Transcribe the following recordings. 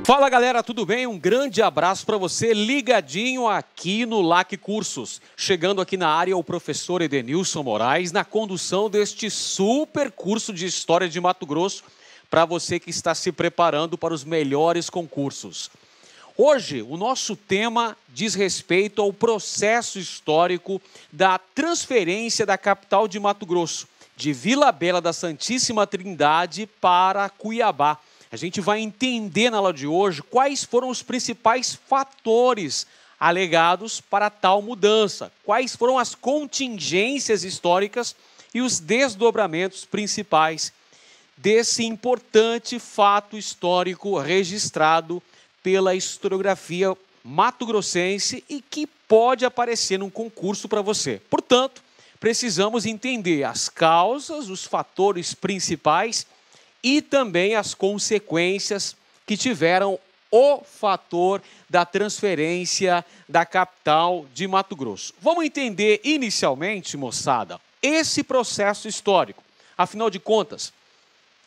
Fala galera, tudo bem? Um grande abraço para você, ligadinho aqui no LAC Cursos. Chegando aqui na área o professor Edenilson Moraes, na condução deste super curso de História de Mato Grosso, para você que está se preparando para os melhores concursos. Hoje, o nosso tema diz respeito ao processo histórico da transferência da capital de Mato Grosso, de Vila Bela da Santíssima Trindade para Cuiabá. A gente vai entender na aula de hoje quais foram os principais fatores alegados para tal mudança, quais foram as contingências históricas e os desdobramentos principais desse importante fato histórico registrado pela historiografia mato-grossense e que pode aparecer num concurso para você. Portanto, precisamos entender as causas, os fatores principais e também as consequências que tiveram o fator da transferência da capital de Mato Grosso. Vamos entender inicialmente, moçada, esse processo histórico. Afinal de contas,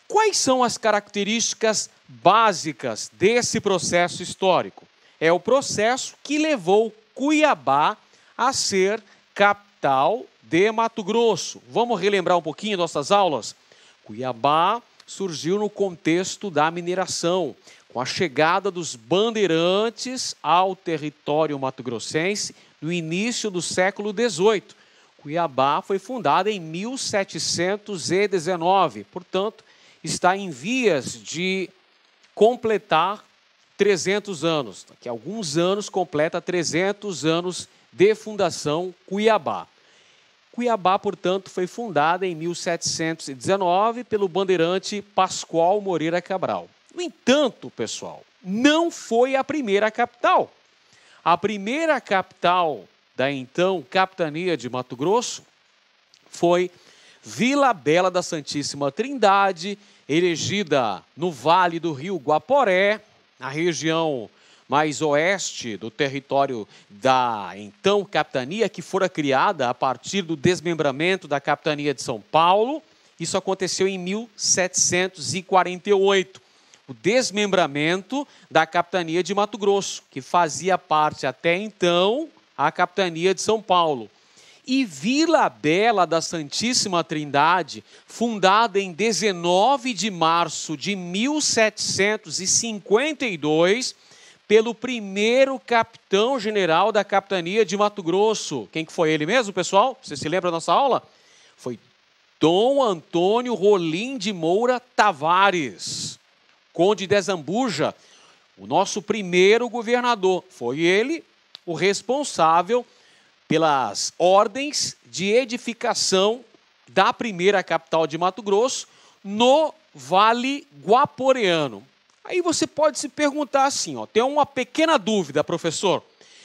quais são as características básicas desse processo histórico? É o processo que levou Cuiabá a ser capital de Mato Grosso. Vamos relembrar um pouquinho nossas aulas? Cuiabá surgiu no contexto da mineração, com a chegada dos bandeirantes ao território mato-grossense no início do século XVIII. Cuiabá foi fundada em 1719, portanto, está em vias de completar 300 anos. Daqui a alguns anos completa 300 anos de fundação Cuiabá. Cuiabá, portanto, foi fundada em 1719 pelo bandeirante Pascoal Moreira Cabral. No entanto, pessoal, não foi a primeira capital. A primeira capital da então capitania de Mato Grosso foi Vila Bela da Santíssima Trindade, erigida no Vale do Rio Guaporé, na região mais oeste do território da então capitania, que fora criada a partir do desmembramento da capitania de São Paulo. Isso aconteceu em 1748. O desmembramento da capitania de Mato Grosso, que fazia parte até então a capitania de São Paulo. E Vila Bela da Santíssima Trindade, fundada em 19 de março de 1752, pelo primeiro capitão-general da capitania de Mato Grosso. Quem que foi ele mesmo, pessoal? Você se lembra da nossa aula? Foi Dom Antônio Rolim de Moura Tavares, conde de Zambuja, o nosso primeiro governador. Foi ele o responsável pelas ordens de edificação da primeira capital de Mato Grosso no Vale Guaporeano. Aí você pode se perguntar assim, ó, tem uma pequena dúvida, professor.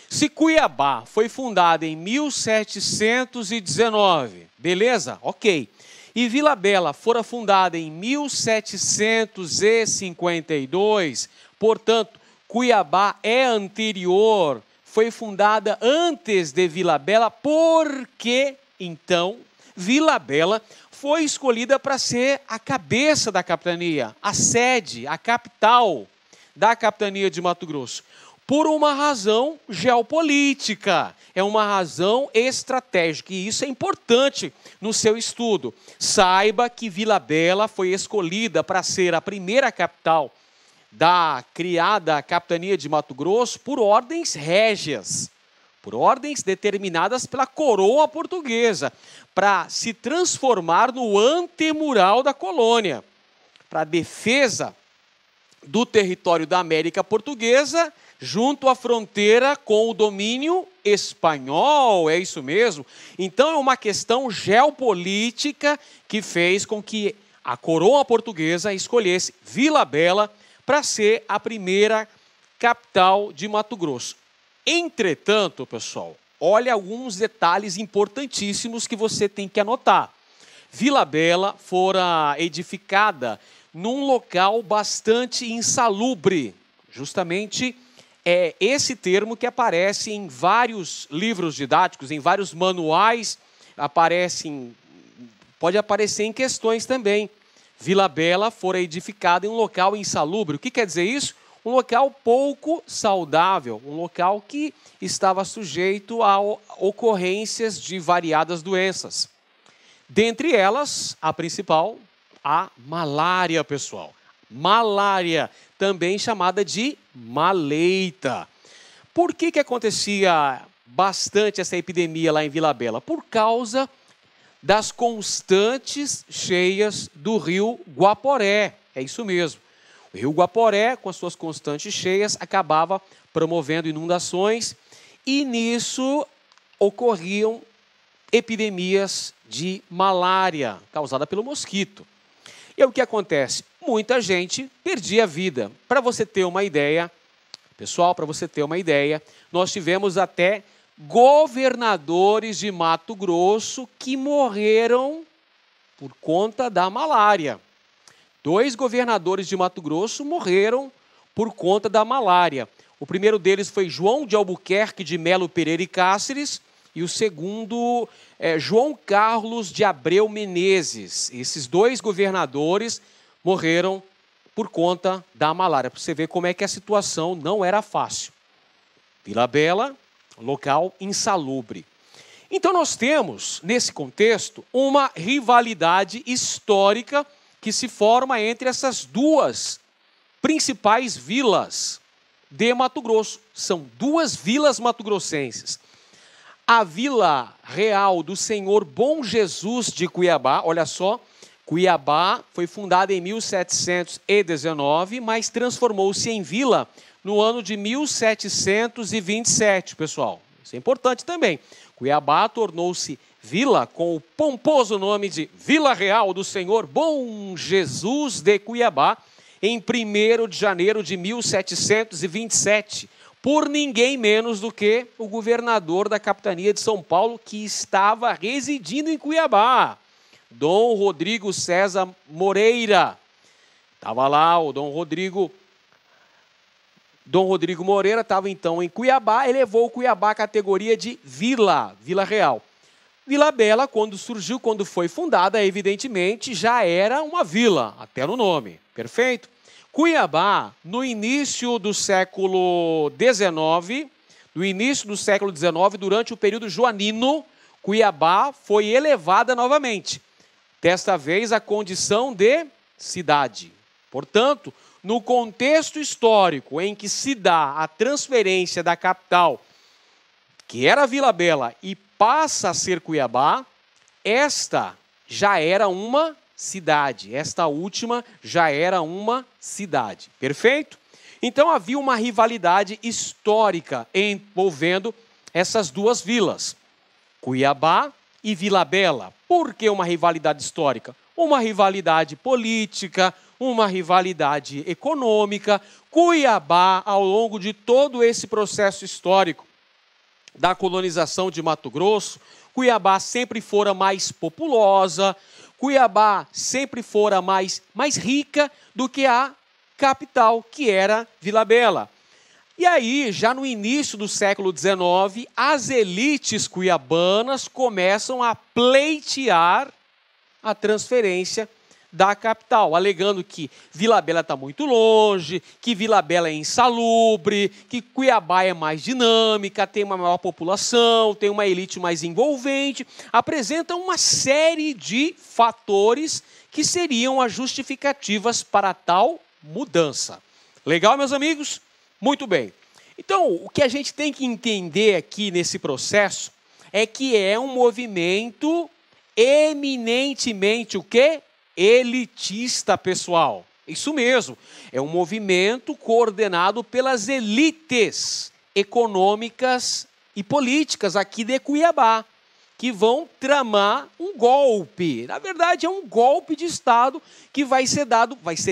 Se Cuiabá foi fundada em 1719, beleza? Ok. E Vila Bela fora fundada em 1752, portanto, Cuiabá é anterior, foi fundada antes de Vila Bela, porque, então, Vila Bela foi escolhida para ser a cabeça da capitania, a sede, a capital da capitania de Mato Grosso, por uma razão geopolítica, é uma razão estratégica, e isso é importante no seu estudo. Saiba que Vila Bela foi escolhida para ser a primeira capital da criada capitania de Mato Grosso por ordens régias, por ordens determinadas pela coroa portuguesa, para se transformar no antemural da colônia, para a defesa do território da América Portuguesa, junto à fronteira com o domínio espanhol, é isso mesmo? Então é uma questão geopolítica que fez com que a coroa portuguesa escolhesse Vila Bela para ser a primeira capital de Mato Grosso. Entretanto, pessoal, olha alguns detalhes importantíssimos que você tem que anotar. Vila Bela fora edificada num local bastante insalubre. Justamente é esse termo que aparece em vários livros didáticos, em vários manuais, pode aparecer em questões também. Vila Bela fora edificada em um local insalubre. O que quer dizer isso? um local pouco saudável, um local que estava sujeito a ocorrências de variadas doenças. Dentre elas, a principal, a malária, pessoal. Malária, também chamada de maleita. Por que acontecia bastante essa epidemia lá em Vila Bela? Por causa das constantes cheias do rio Guaporé. É isso mesmo. O rio Guaporé, com as suas constantes cheias, acabava promovendo inundações e nisso ocorriam epidemias de malária causada pelo mosquito. E o que acontece? Muita gente perdia a vida. Para você ter uma ideia, pessoal, para você ter uma ideia, nós tivemos até governadores de Mato Grosso que morreram por conta da malária. 2 governadores de Mato Grosso morreram por conta da malária. O primeiro deles foi João de Albuquerque de Melo Pereira e Cáceres e o segundo João Carlos de Abreu Menezes. Esses 2 governadores morreram por conta da malária. Para você ver como é que a situação não era fácil. Vila Bela, local insalubre. Então nós temos, nesse contexto, uma rivalidade histórica que se forma entre essas 2 principais vilas de Mato Grosso. São 2 vilas mato-grossenses. A Vila Real do Senhor Bom Jesus de Cuiabá, olha só, Cuiabá foi fundada em 1719, mas transformou-se em vila no ano de 1727, pessoal. Isso é importante também. Cuiabá tornou-se vila com o pomposo nome de Vila Real do Senhor Bom Jesus de Cuiabá, em 1º de janeiro de 1727, por ninguém menos do que o governador da capitania de São Paulo, que estava residindo em Cuiabá, Dom Rodrigo César Moreira. Estava lá o Dom Rodrigo Moreira estava então em Cuiabá, elevou Cuiabá à categoria de Vila Real. Vila Bela, quando surgiu, quando foi fundada, evidentemente já era uma vila, até no nome, perfeito? Cuiabá, no início do século XIX, durante o período joanino, Cuiabá foi elevada novamente, desta vez à condição de cidade. Portanto, no contexto histórico em que se dá a transferência da capital, que era Vila Bela, e passa a ser Cuiabá, esta já era uma cidade. Esta última já era uma cidade. Perfeito? Então havia uma rivalidade histórica envolvendo essas 2 vilas, Cuiabá e Vila Bela. Por que uma rivalidade histórica? Uma rivalidade política, uma rivalidade econômica. Cuiabá, ao longo de todo esse processo histórico da colonização de Mato Grosso, Cuiabá sempre fora mais populosa, Cuiabá sempre fora mais rica do que a capital, que era Vila Bela. E aí, já no início do século XIX, as elites cuiabanas começam a pleitear a transferência da capital, alegando que Vila Bela está muito longe, que Vila Bela é insalubre, que Cuiabá é mais dinâmica, tem uma maior população, tem uma elite mais envolvente, apresentam uma série de fatores que seriam as justificativas para tal mudança. Legal, meus amigos? Muito bem. Então, o que a gente tem que entender aqui nesse processo é que é um movimento eminentemente o quê? Elitista, pessoal. Isso mesmo, é um movimento coordenado pelas elites econômicas e políticas aqui de Cuiabá, que vão tramar um golpe. Na verdade, é um golpe de Estado que vai ser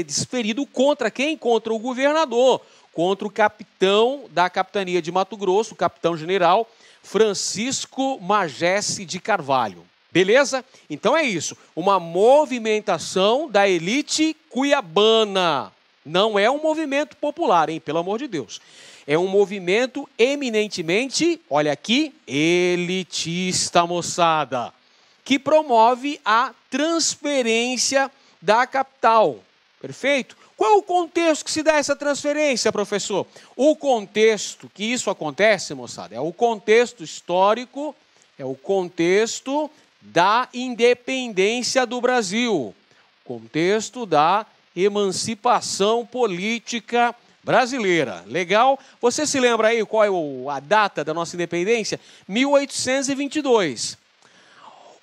desferido contra quem? Contra o governador, contra o capitão da capitania de Mato Grosso, o capitão-general Francisco Magesse de Carvalho. Beleza? Então é isso, uma movimentação da elite cuiabana. Não é um movimento popular, hein? Pelo amor de Deus. É um movimento eminentemente, olha aqui, elitista, moçada, que promove a transferência da capital. Perfeito? Qual é o contexto que se dá essa transferência, professor? O contexto que isso acontece, moçada, é o contexto histórico, é o contexto da independência do Brasil, contexto da emancipação política brasileira. Legal? Você se lembra aí qual é a data da nossa independência? 1822.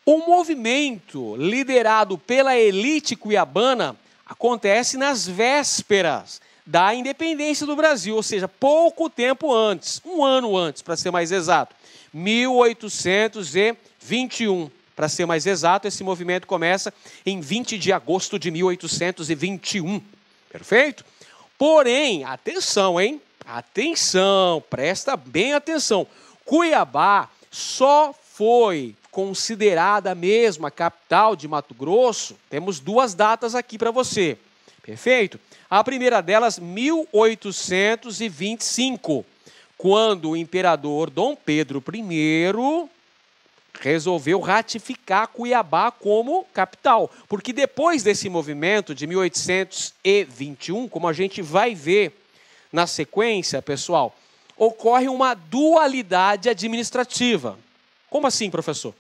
O movimento liderado pela elite cuiabana acontece nas vésperas da independência do Brasil, ou seja, pouco tempo antes, um ano antes, para ser mais exato, 1821. Para ser mais exato, esse movimento começa em 20 de agosto de 1821. Perfeito? Porém, atenção, hein? Atenção, presta bem atenção. Cuiabá só foi considerada mesmo a capital de Mato Grosso. Tem duas datas aqui para você. Perfeito? A primeira delas, 1825, quando o imperador Dom Pedro I resolveu ratificar Cuiabá como capital. Porque depois desse movimento de 1821, como a gente vai ver na sequência, pessoal, ocorre uma dualidade administrativa. Como assim, professor?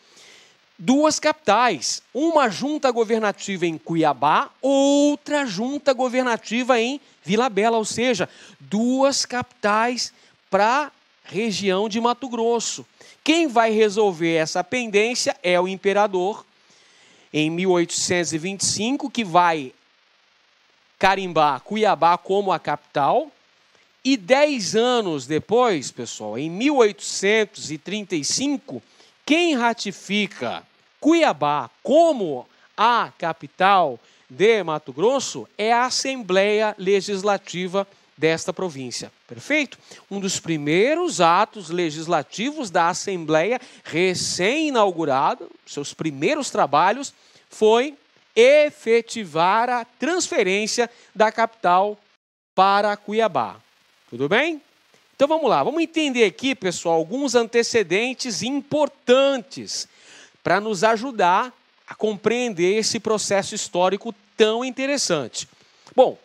Duas capitais, uma junta governativa em Cuiabá, outra junta governativa em Vila Bela, ou seja, duas capitais para a região de Mato Grosso. Quem vai resolver essa pendência é o imperador, em 1825, que vai carimbar Cuiabá como a capital, e 10 anos depois, pessoal, em 1835, quem ratifica Cuiabá como a capital de Mato Grosso é a Assembleia Legislativa desta província. Perfeito? Um dos primeiros atos legislativos da Assembleia recém-inaugurada, seus primeiros trabalhos, foi efetivar a transferência da capital para Cuiabá. Tudo bem? Então vamos lá, vamos entender aqui, pessoal, alguns antecedentes importantes para nos ajudar a compreender esse processo histórico tão interessante. Bom,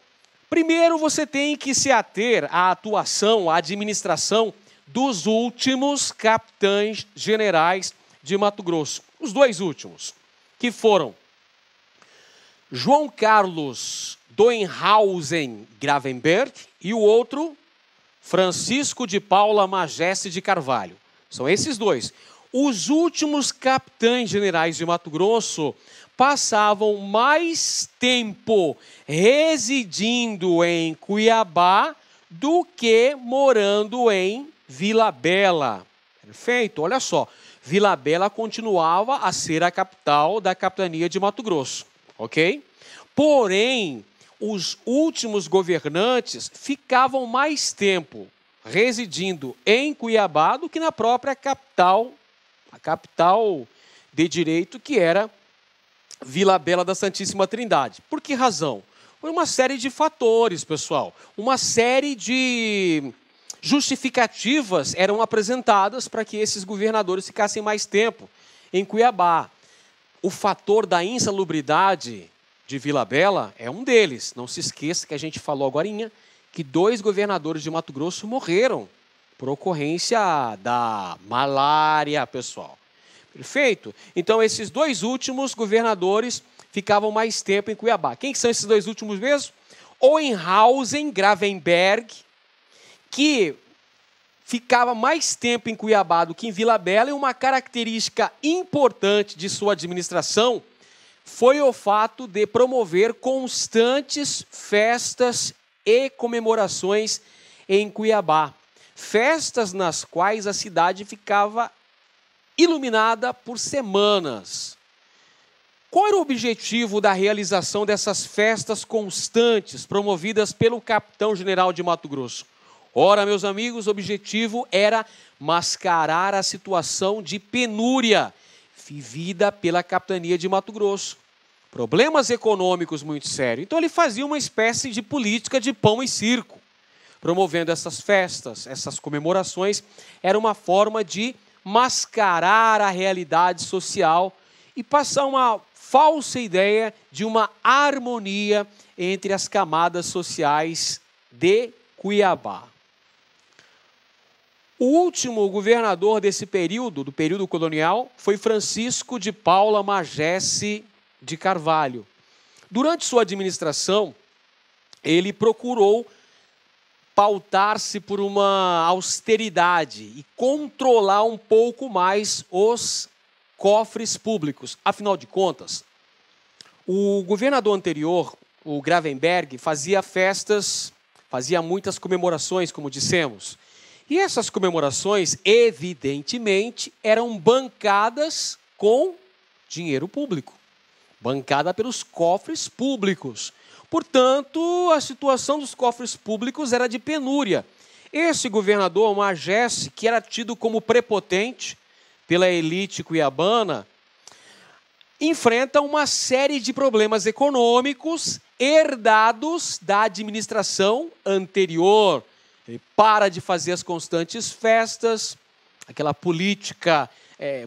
primeiro você tem que se ater à atuação, à administração dos últimos capitães generais de Mato Grosso. Os dois últimos, que foram João Carlos Doenhausen Gravenberg e o outro, Francisco de Paula Majeste de Carvalho. São esses dois. Os últimos capitães generais de Mato Grosso passavam mais tempo residindo em Cuiabá do que morando em Vila Bela. Perfeito? Olha só, Vila Bela continuava a ser a capital da capitania de Mato Grosso, ok? Porém, os últimos governantes ficavam mais tempo residindo em Cuiabá do que na própria capital, a capital de direito, que era Vila Bela da Santíssima Trindade. Por que razão? Por uma série de fatores, pessoal. Uma série de justificativas eram apresentadas para que esses governadores ficassem mais tempo em Cuiabá. O fator da insalubridade de Vila Bela é um deles. Não se esqueça que a gente falou agorinha que 2 governadores de Mato Grosso morreram por ocorrência da malária, pessoal. Perfeito? Então, esses 2 últimos governadores ficavam mais tempo em Cuiabá. Quem são esses 2 últimos mesmo? Oenhausen Gravenberg, que ficava mais tempo em Cuiabá do que em Vila Bela, e uma característica importante de sua administração foi o fato de promover constantes festas e comemorações em Cuiabá. Festas nas quais a cidade ficava iluminada por semanas. Qual era o objetivo da realização dessas festas constantes promovidas pelo capitão-general de Mato Grosso? Ora, meus amigos, o objetivo era mascarar a situação de penúria vivida pela capitania de Mato Grosso. Problemas econômicos muito sérios. Então ele fazia uma espécie de política de pão e circo, promovendo essas festas, essas comemorações. Era uma forma de mascarar a realidade social e passar uma falsa ideia de uma harmonia entre as camadas sociais de Cuiabá. O último governador desse período, do período colonial, foi Francisco de Paula Magesse de Carvalho. Durante sua administração, ele procurou pautar-se por uma austeridade e controlar um pouco mais os cofres públicos. Afinal de contas, o governador anterior, o Gravenberg, fazia festas, fazia muitas comemorações, como dissemos. E essas comemorações, evidentemente, eram bancadas com dinheiro público, bancada pelos cofres públicos. Portanto, a situação dos cofres públicos era de penúria. Esse governador, Magesse, que era tido como prepotente pela elite cuiabana, enfrenta uma série de problemas econômicos herdados da administração anterior. Ele para de fazer as constantes festas, aquela política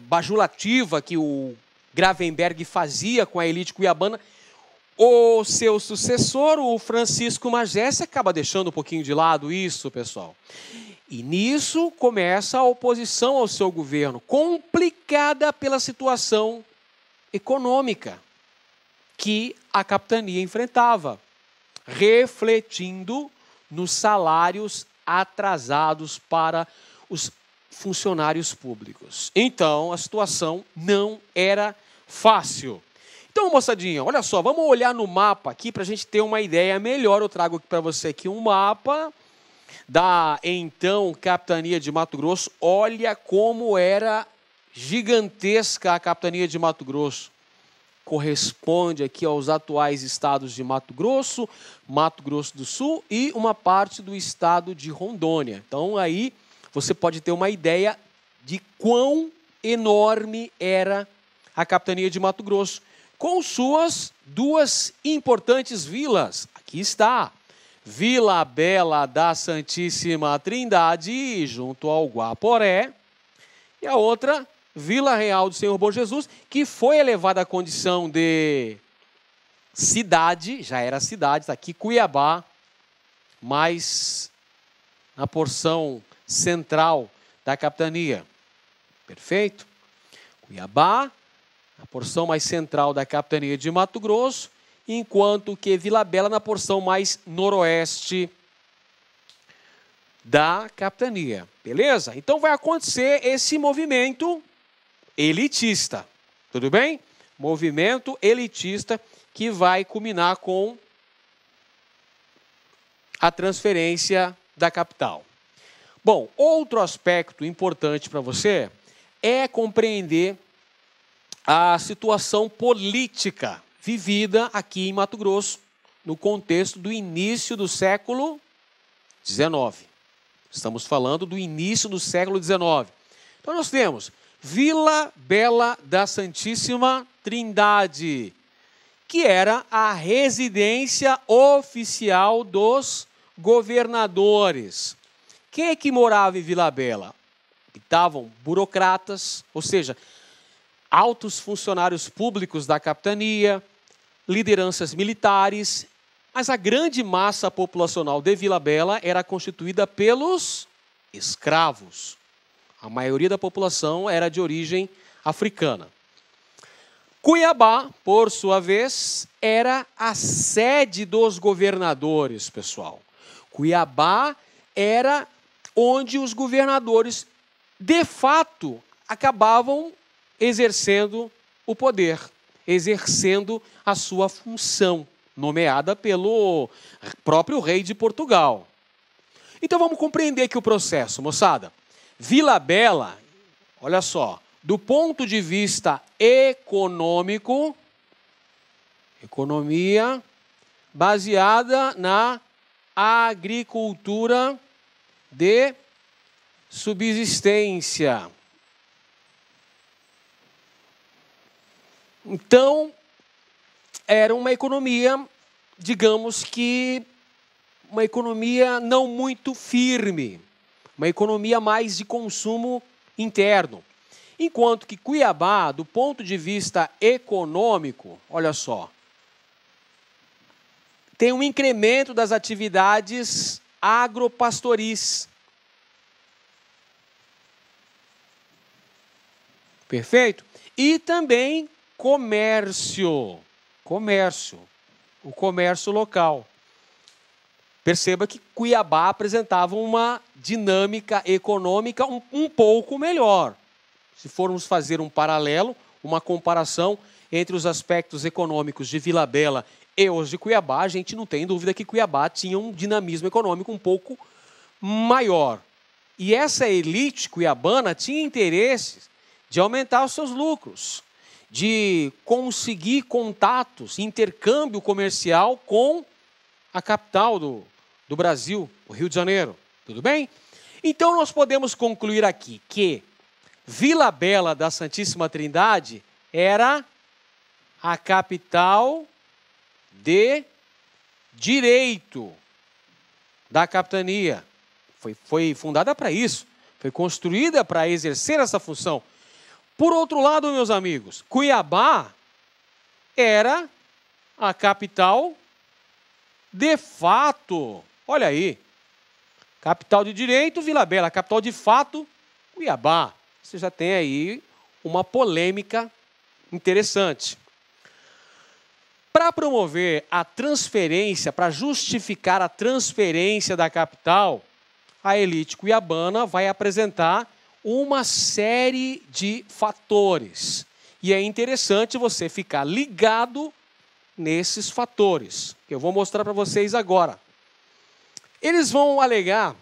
bajulativa que o Gravenberg fazia com a elite cuiabana. O seu sucessor, o Francisco Magesse, acaba deixando um pouquinho de lado isso, pessoal. E nisso começa a oposição ao seu governo, complicada pela situação econômica que a capitania enfrentava, refletindo nos salários atrasados para os funcionários públicos. Então, a situação não era fácil. Então, moçadinha, olha só, vamos olhar no mapa aqui para a gente ter uma ideia melhor. Eu trago para você aqui um mapa da, então, capitania de Mato Grosso. Olha como era gigantesca a capitania de Mato Grosso. Corresponde aqui aos atuais estados de Mato Grosso do Sul e uma parte do estado de Rondônia. Então, aí você pode ter uma ideia de quão enorme era a capitania de Mato Grosso, com suas duas importantes vilas. Aqui está, Vila Bela da Santíssima Trindade, junto ao Guaporé, e a outra, Vila Real do Senhor Bom Jesus, que foi elevada à condição de cidade, já era cidade, está aqui Cuiabá, mas na porção central da capitania. Perfeito? Cuiabá, a porção mais central da capitania de Mato Grosso, enquanto que Vila Bela na porção mais noroeste da capitania. Beleza? Então vai acontecer esse movimento elitista. Tudo bem? Movimento elitista que vai culminar com a transferência da capital. Bom, outro aspecto importante para você é compreender a situação política vivida aqui em Mato Grosso, no contexto do início do século XIX. Estamos falando do início do século XIX. Então nós temos Vila Bela da Santíssima Trindade, que era a residência oficial dos governadores. Quem é que morava em Vila Bela? Habitavam burocratas, ou seja, altos funcionários públicos da capitania, lideranças militares, mas a grande massa populacional de Vila Bela era constituída pelos escravos. A maioria da população era de origem africana. Cuiabá, por sua vez, era a sede dos governadores, pessoal. Cuiabá era onde os governadores, de fato, acabavam exercendo o poder, exercendo a sua função, nomeada pelo próprio rei de Portugal. Então vamos compreender aqui o processo, moçada. Vila Bela, olha só, do ponto de vista econômico, economia baseada na agricultura de subsistência. Então, era uma economia, digamos que, uma economia não muito firme, uma economia mais de consumo interno. Enquanto que Cuiabá, do ponto de vista econômico, olha só, tem um incremento das atividades agropastoris. Perfeito? E também comércio. O comércio local. Perceba que Cuiabá apresentava uma dinâmica econômica um pouco melhor. Se formos fazer um paralelo, uma comparação entre os aspectos econômicos de Vila Bela e os de Cuiabá, a gente não tem dúvida que Cuiabá tinha um dinamismo econômico um pouco maior. E essa elite cuiabana tinha interesses de aumentar os seus lucros, de conseguir contatos, intercâmbio comercial com a capital do Brasil, o Rio de Janeiro. Tudo bem? Então nós podemos concluir aqui que Vila Bela da Santíssima Trindade era a capital de direito da capitania. Foi fundada para isso, foi construída para exercer essa função. Por outro lado, meus amigos, Cuiabá era a capital de fato. Olha aí, capital de direito, Vila Bela, capital de fato, Cuiabá. Você já tem aí uma polêmica interessante. Para promover a transferência, para justificar a transferência da capital, a elite cuiabana vai apresentar uma série de fatores. E é interessante você ficar ligado nesses fatores, que eu vou mostrar para vocês agora. Eles vão alegar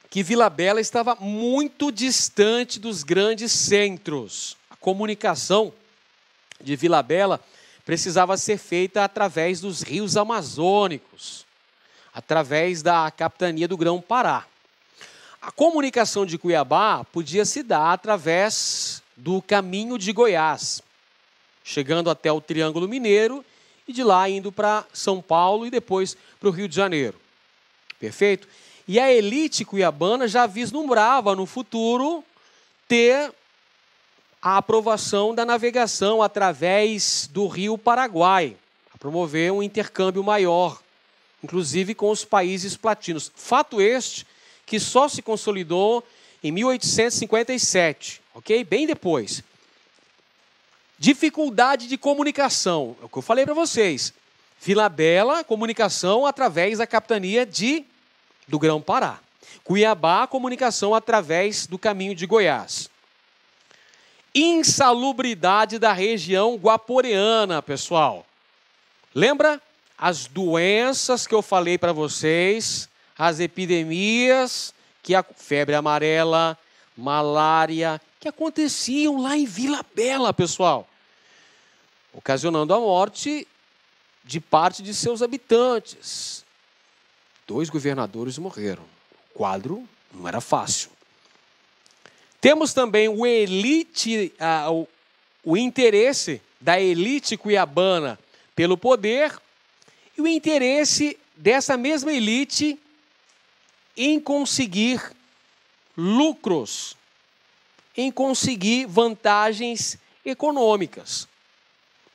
que Vila Bela estava muito distante dos grandes centros. A comunicação de Vila Bela precisava ser feita através dos rios amazônicos, através da capitania do Grão-Pará. A comunicação de Cuiabá podia se dar através do caminho de Goiás, chegando até o Triângulo Mineiro e de lá indo para São Paulo e depois para o Rio de Janeiro. Perfeito? E a elite cuiabana já vislumbrava no futuro ter a aprovação da navegação através do Rio Paraguai, a promover um intercâmbio maior, inclusive com os países platinos. Fato este que só se consolidou em 1857, ok? Bem depois. Dificuldade de comunicação, é o que eu falei para vocês. Vila Bela, comunicação através da capitania do Grão-Pará. Cuiabá, comunicação através do caminho de Goiás. Insalubridade da região guaporeana, pessoal. Lembra as doenças que eu falei para vocês, as epidemias, que a febre amarela, malária, que aconteciam lá em Vila Bela, pessoal, ocasionando a morte de parte de seus habitantes. 2 governadores morreram. O quadro não era fácil. Temos também o interesse da elite cuiabana pelo poder e o interesse dessa mesma elite em conseguir lucros, em conseguir vantagens econômicas.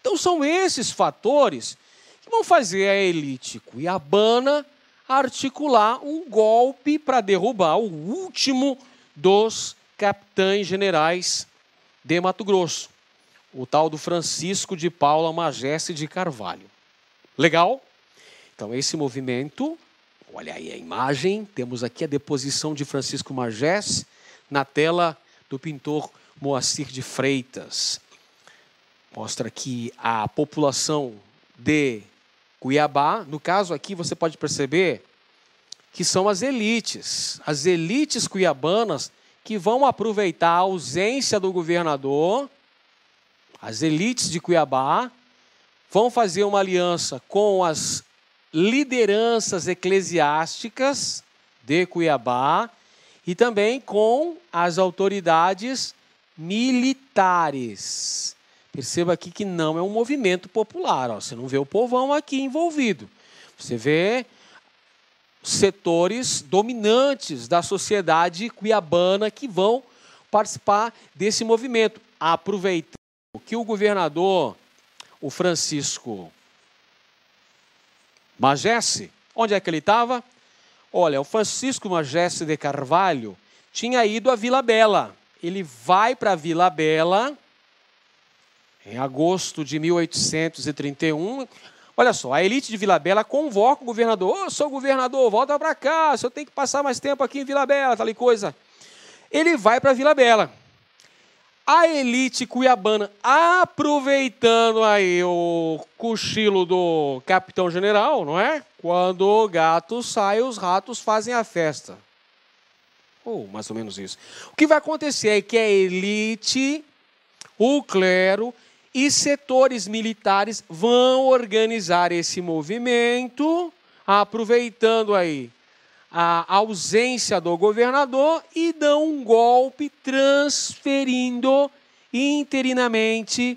Então são esses fatores que vão fazer a elite cuiabana articular um golpe para derrubar o último dos capitães generais de Mato Grosso, o tal do Francisco de Paula Magesse de Carvalho. Legal? Então esse movimento, olha aí a imagem, temos aqui a deposição de Francisco Magesse na tela do pintor Moacir de Freitas. Mostra aqui a população de Cuiabá. No caso aqui você pode perceber que são as elites cuiabanas que vão aproveitar a ausência do governador. As elites de Cuiabá vão fazer uma aliança com as lideranças eclesiásticas de Cuiabá e também com as autoridades militares. Perceba aqui que não é um movimento popular. Você não vê o povão aqui envolvido. Você vê setores dominantes da sociedade cuiabana que vão participar desse movimento, aproveitando que o governador, o Francisco Magesse, onde é que ele estava? Olha, o Francisco Magesse de Carvalho tinha ido a Vila Bela. Ele vai para Vila Bela em agosto de 1831. Olha só, a elite de Vila Bela convoca o governador. Ô, seu governador, volta para cá, o senhor tem que passar mais tempo aqui em Vila Bela, tal e coisa. Ele vai para Vila Bela. A elite cuiabana, aproveitando aí o cochilo do capitão-general, não é? Quando o gato sai, os ratos fazem a festa. Ou mais ou menos isso. O que vai acontecer é que a elite, o clero e setores militares vão organizar esse movimento, aproveitando aí a ausência do governador e dão um golpe transferindo interinamente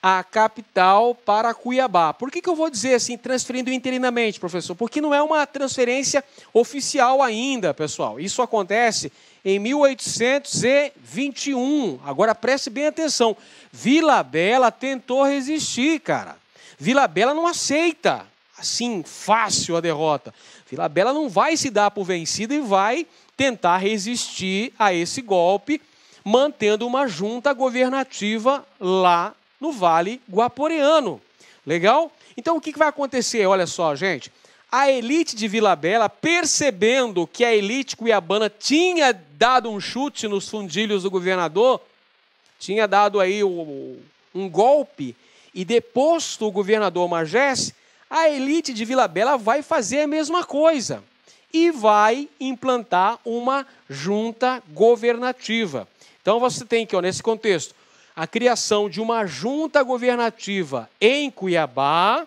a capital para Cuiabá. Por que eu vou dizer assim, transferindo interinamente, professor? Porque não é uma transferência oficial ainda, pessoal. Isso acontece em 1821. Agora preste bem atenção. Vila Bela tentou resistir, cara. Vila Bela não aceita assim fácil a derrota. Vila Bela não vai se dar por vencida e vai tentar resistir a esse golpe, mantendo uma junta governativa lá no Vale Guaporeano. Legal? Então o que vai acontecer? Olha só, gente. A elite de Vila Bela, percebendo que a elite cuiabana tinha dado um chute nos fundilhos do governador, tinha dado aí um golpe e deposto o governador Magesse, a elite de Vila Bela vai fazer a mesma coisa e vai implantar uma junta governativa. Então você tem aqui, ó, nesse contexto, a criação de uma junta governativa em Cuiabá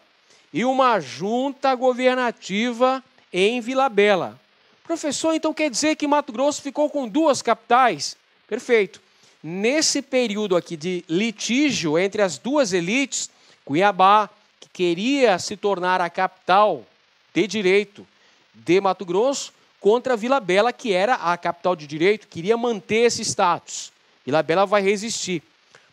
e uma junta governativa em Vila Bela. Professor, então quer dizer que Mato Grosso ficou com duas capitais? Perfeito. Nesse período aqui de litígio entre as duas elites, Cuiabá, que queria se tornar a capital de direito de Mato Grosso, contra Vila Bela, que era a capital de direito, queria manter esse status. Vila Bela vai resistir.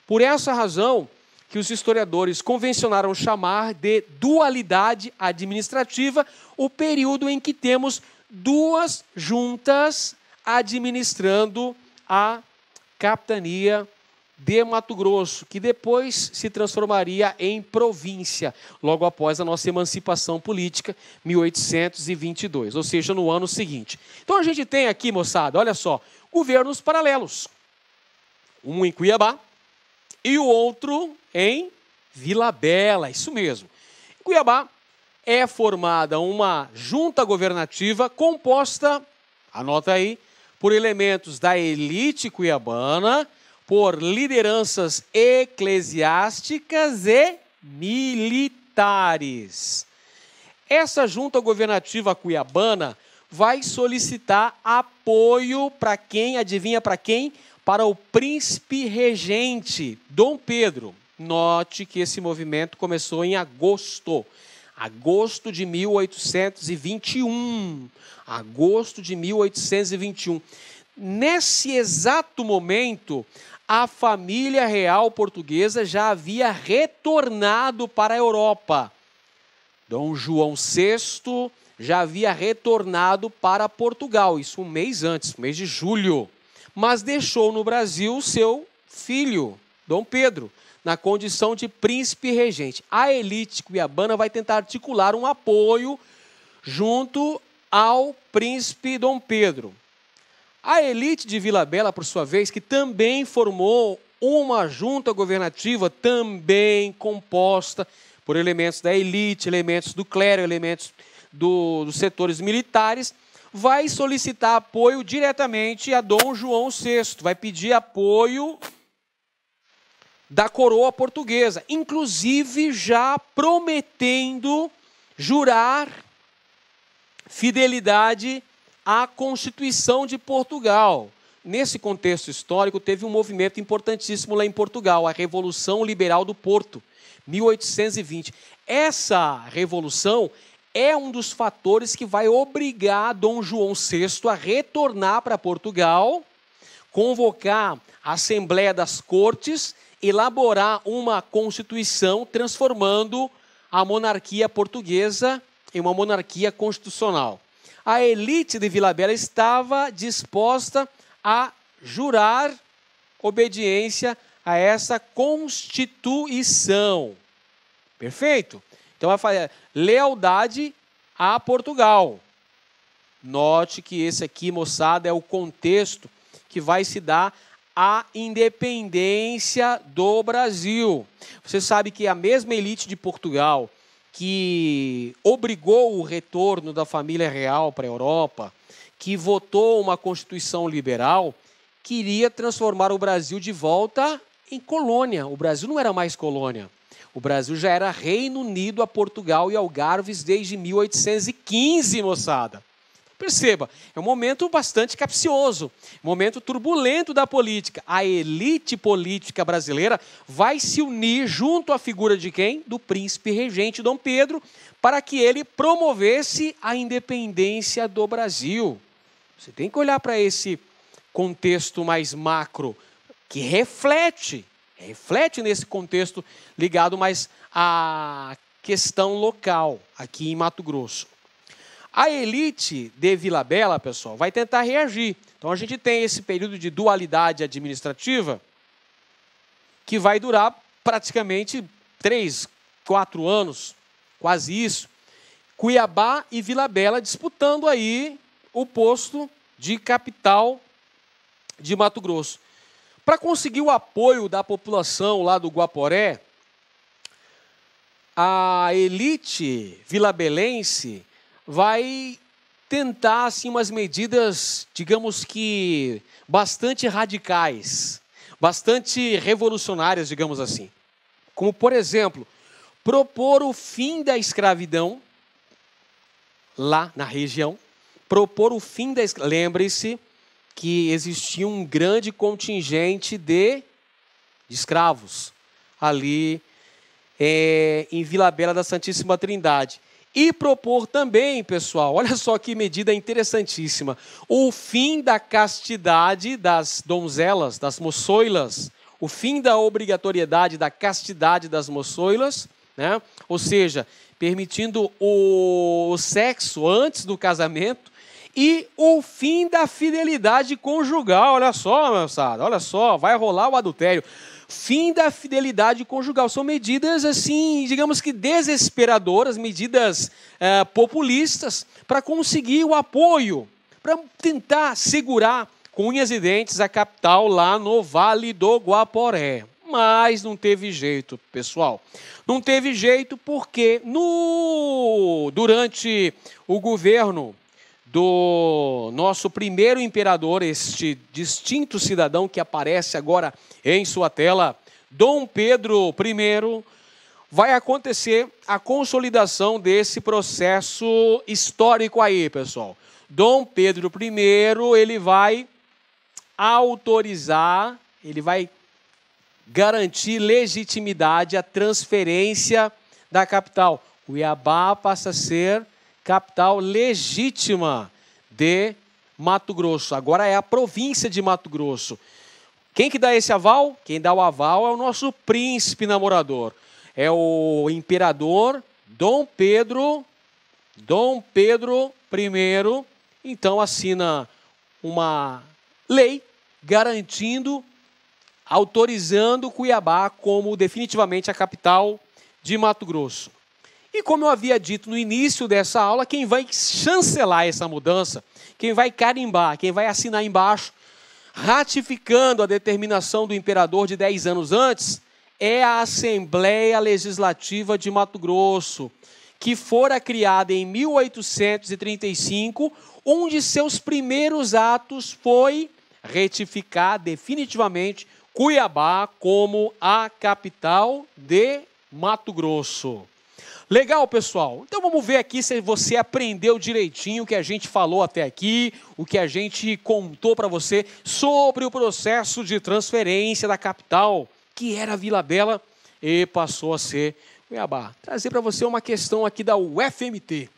Por essa razão que os historiadores convencionaram chamar de dualidade administrativa o período em que temos duas juntas administrando a capitania de Mato Grosso, que depois se transformaria em província, logo após a nossa emancipação política, 1822, ou seja, no ano seguinte. Então a gente tem aqui, moçada, olha só, governos paralelos. Um em Cuiabá e o outro em Vila Bela, isso mesmo. Em Cuiabá é formada uma junta governativa composta, anota aí, por elementos da elite cuiabana, por lideranças eclesiásticas e militares. Essa junta governativa cuiabana vai solicitar apoio para quem, adivinha para quem? Para o príncipe regente, Dom Pedro. Note que esse movimento começou em agosto de 1821. Agosto de 1821. Nesse exato momento, a família real portuguesa já havia retornado para a Europa. Dom João VI já havia retornado para Portugal, isso um mês antes, mês de julho. Mas deixou no Brasil seu filho, Dom Pedro, na condição de príncipe regente. A elite cuiabana vai tentar articular um apoio junto ao príncipe Dom Pedro. A elite de Vila Bela, por sua vez, que também formou uma junta governativa, também composta por elementos da elite, elementos do clero, elementos dos setores militares, vai solicitar apoio diretamente a Dom João VI, vai pedir apoio da coroa portuguesa, inclusive já prometendo jurar fidelidade à Constituição de Portugal. Nesse contexto histórico, teve um movimento importantíssimo lá em Portugal, a Revolução Liberal do Porto, 1820. Essa revolução é um dos fatores que vai obrigar Dom João VI a retornar para Portugal convocar a Assembleia das Cortes, elaborar uma Constituição transformando a monarquia portuguesa em uma monarquia constitucional. A elite de Vila Bela estava disposta a jurar obediência a essa Constituição. Perfeito? Então vai fazer lealdade a Portugal. Note que esse aqui, moçada, é o contexto que vai se dar a independência do Brasil. Você sabe que a mesma elite de Portugal que obrigou o retorno da família real para a Europa, que votou uma Constituição liberal, queria transformar o Brasil de volta em colônia. O Brasil não era mais colônia. O Brasil já era Reino Unido a Portugal e Algarves desde 1815, moçada. Perceba, é um momento bastante capcioso, um momento turbulento da política. A elite política brasileira vai se unir junto à figura de quem? Do príncipe regente Dom Pedro, para que ele promovesse a independência do Brasil. Você tem que olhar para esse contexto mais macro, que reflete nesse contexto ligado mais à questão local, aqui em Mato Grosso. A elite de Vila Bela, pessoal, vai tentar reagir. Então a gente tem esse período de dualidade administrativa que vai durar praticamente 3, 4 anos, quase isso. Cuiabá e Vila Bela disputando aí o posto de capital de Mato Grosso. Para conseguir o apoio da população lá do Guaporé, a elite vilabelense vai tentar assim, umas medidas, digamos que, bastante radicais, bastante revolucionárias, digamos assim. Como, por exemplo, propor o fim da escravidão lá na região, propor o fim da escravidão. Lembre-se que existia um grande contingente de escravos ali em Vila Bela da Santíssima Trindade. E propor também, pessoal, olha só que medida interessantíssima, o fim da castidade das donzelas, das moçoilas, o fim da obrigatoriedade da castidade das moçoilas, né? Ou seja, permitindo o sexo antes do casamento, e o fim da fidelidade conjugal. Olha só, moçada, olha só, vai rolar o adultério. Fim da fidelidade conjugal. São medidas, assim, digamos que desesperadoras, medidas populistas, para conseguir o apoio, para tentar segurar com unhas e dentes a capital lá no Vale do Guaporé. Mas não teve jeito, pessoal. Não teve jeito porque durante o governo do nosso primeiro imperador, este distinto cidadão que aparece agora em sua tela, Dom Pedro I, vai acontecer a consolidação desse processo histórico aí, pessoal. Dom Pedro I, ele vai autorizar, ele vai garantir legitimidade à transferência da capital. Cuiabá passa a ser capital legítima de Mato Grosso. Agora é a província de Mato Grosso. Quem que dá esse aval? Quem dá o aval é o nosso príncipe namorador. É o imperador Dom Pedro I. Então assina uma lei garantindo, autorizando Cuiabá como definitivamente a capital de Mato Grosso. E como eu havia dito no início dessa aula, quem vai chancelar essa mudança, quem vai carimbar, quem vai assinar embaixo, ratificando a determinação do imperador de 10 anos antes, é a Assembleia Legislativa de Mato Grosso, que fora criada em 1835, um de seus primeiros atos foi retificar definitivamente Cuiabá como a capital de Mato Grosso. Legal, pessoal? Então vamos ver aqui se você aprendeu direitinho o que a gente falou até aqui, o que a gente contou para você sobre o processo de transferência da capital, que era Vila Bela e passou a ser Cuiabá. Trazer para você uma questão aqui da UFMT,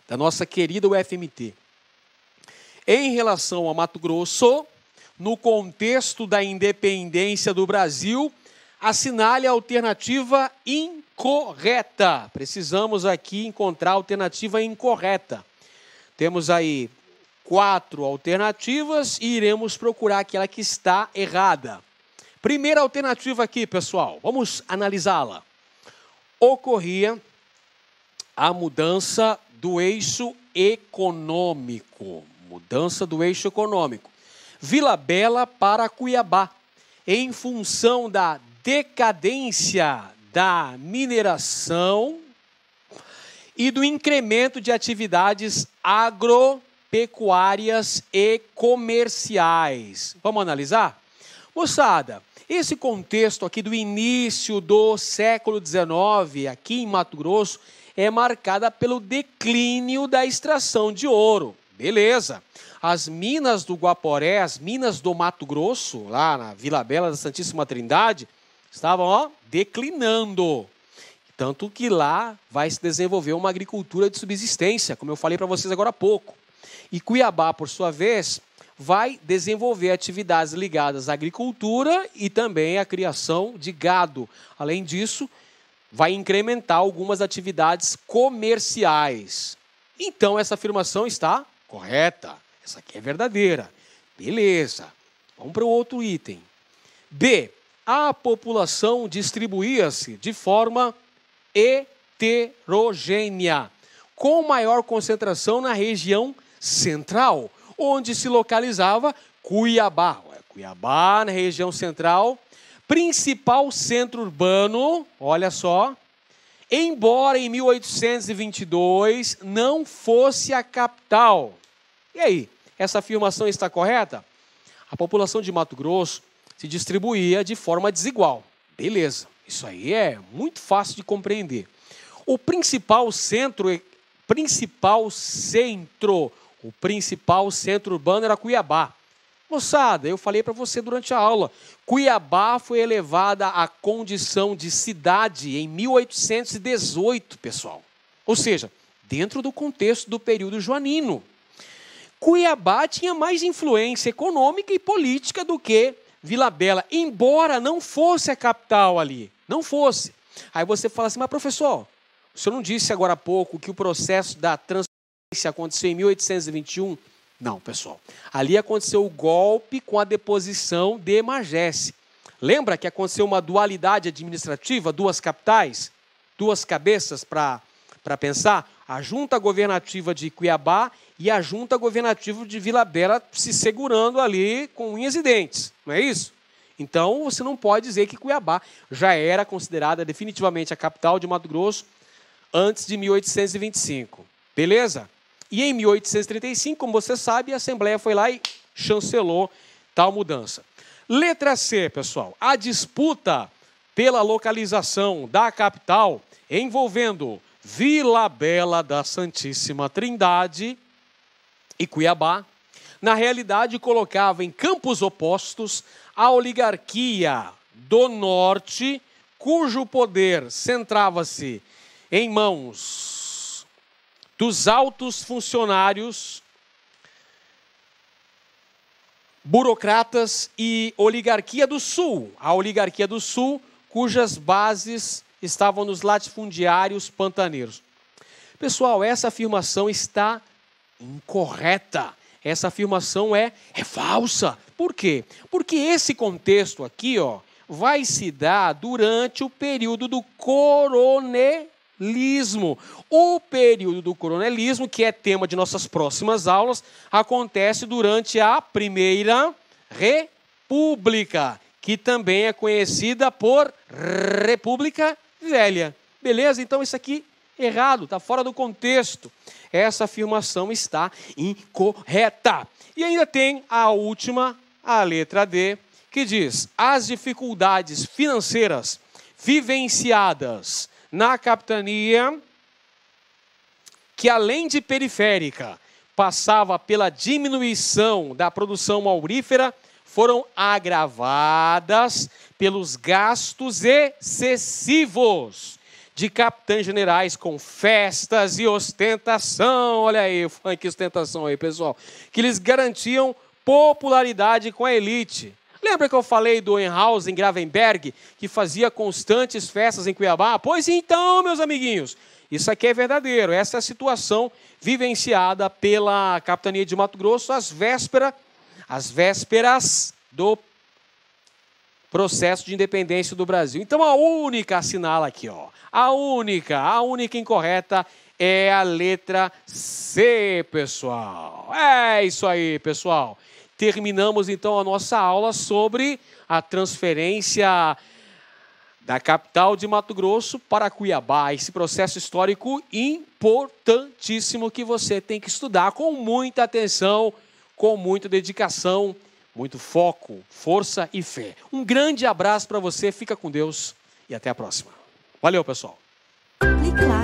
da nossa querida UFMT. Em relação a Mato Grosso, no contexto da independência do Brasil, assinale a alternativa incorreta. Precisamos aqui encontrar a alternativa incorreta. Temos aí 4 alternativas e iremos procurar aquela que está errada. Primeira alternativa aqui, pessoal, vamos analisá-la. Ocorria a mudança do eixo econômico. Mudança do eixo econômico. Vila Bela para Cuiabá, em função da decadência da mineração e do incremento de atividades agropecuárias e comerciais. Vamos analisar? Moçada, esse contexto aqui do início do século XIX, aqui em Mato Grosso, é marcada pelo declínio da extração de ouro. Beleza. As minas do Guaporé, as minas do Mato Grosso, lá na Vila Bela da Santíssima Trindade, estavam declinando. Tanto que lá vai se desenvolver uma agricultura de subsistência, como eu falei para vocês agora há pouco. E Cuiabá, por sua vez, vai desenvolver atividades ligadas à agricultura e também à criação de gado. Além disso, vai incrementar algumas atividades comerciais. Então, essa afirmação está correta. Essa aqui é verdadeira. Beleza. Vamos para o outro item. B. A população distribuía-se de forma heterogênea, com maior concentração na região central, onde se localizava Cuiabá. Cuiabá, na região central, principal centro urbano, olha só, embora em 1822 não fosse a capital. E aí, essa afirmação está correta? A população de Mato Grosso se distribuía de forma desigual. Beleza, isso aí é muito fácil de compreender. O principal centro urbano era Cuiabá. Moçada, eu falei para você durante a aula, Cuiabá foi elevada à condição de cidade em 1818, pessoal. Ou seja, dentro do contexto do período joanino. Cuiabá tinha mais influência econômica e política do que Vila Bela, embora não fosse a capital ali, não fosse. Aí você fala assim, mas professor, o senhor não disse agora há pouco que o processo da transferência aconteceu em 1821? Não, pessoal. Ali aconteceu o golpe com a deposição de Magesse. Lembra que aconteceu uma dualidade administrativa, 2 capitais, 2 cabeças para pensar? A junta governativa de Cuiabá e a junta governativa de Vila Bela se segurando ali com unhas e dentes, não é isso? Então, você não pode dizer que Cuiabá já era considerada definitivamente a capital de Mato Grosso antes de 1825, beleza? E em 1835, como você sabe, a Assembleia foi lá e chancelou tal mudança. Letra C, pessoal. A disputa pela localização da capital envolvendo Vila Bela da Santíssima Trindade e Cuiabá, na realidade colocava em campos opostos a oligarquia do norte, cujo poder centrava-se em mãos dos altos funcionários, burocratas e oligarquia do sul. A oligarquia do sul, cujas bases estavam nos latifundiários pantaneiros. Pessoal, essa afirmação está incorreta. Essa afirmação é falsa. Por quê? Porque esse contexto aqui, vai se dar durante o período do coronelismo. O período do coronelismo, que é tema de nossas próximas aulas, acontece durante a Primeira República, que também é conhecida por República Velha. Beleza? Então isso aqui é errado, está fora do contexto. Essa afirmação está incorreta. E ainda tem a última, a letra D, que diz: as dificuldades financeiras vivenciadas na capitania, que além de periférica, passava pela diminuição da produção aurífera, foram agravadas pelos gastos excessivos de capitães generais com festas e ostentação. Olha aí, o funk ostentação aí, pessoal. Que lhes garantiam popularidade com a elite. Lembra que eu falei do Enhausen Gravenberg, que fazia constantes festas em Cuiabá? Pois então, meus amiguinhos, isso aqui é verdadeiro. Essa é a situação vivenciada pela capitania de Mato Grosso às vésperas do processo de independência do Brasil. Então, a única assinala aqui, ó, a única incorreta é a letra C, pessoal. É isso aí, pessoal. Terminamos, então, a nossa aula sobre a transferência da capital de Mato Grosso para Cuiabá. Esse processo histórico importantíssimo que você tem que estudar com muita atenção, com muita dedicação, muito foco, força e fé. Um grande abraço para você, fica com Deus e até a próxima. Valeu, pessoal. Clique lá.